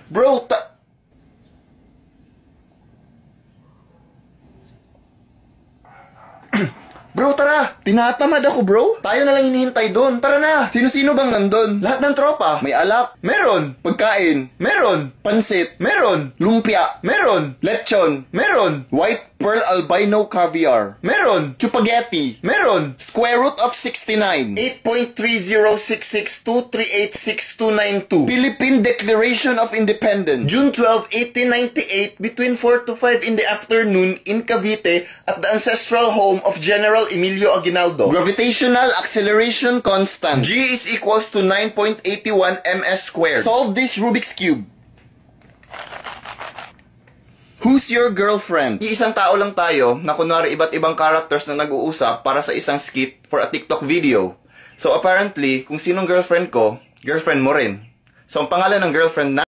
Bro, Bro, tara! Tinatamad ako, bro. Tayo na lang hinihintay doon. Tara na! Sino-sino bang nandun? Lahat ng tropa. May alak. Meron. Pagkain. Meron. Pansit. Meron. Lumpia. Meron. Lechon. Meron. White pearl albino caviar. Meron. Chupaghetti. Meron. Square root of 69. 8.30662386292. Philippine Declaration of Independence. June 12, 1898, between 4 to 5 in the afternoon in Cavite at the ancestral home of General Emilio Aguinaldo. Gravitational acceleration constant. G is equals to 9.81 ms squared. Solve this Rubik's Cube. Who's your girlfriend? Iisang tao lang tayo na kunwari iba't ibang characters na nag-uusap para sa isang skit for a TikTok video. So apparently, kung sinong girlfriend ko, girlfriend mo rin. So ang pangalan ng girlfriend na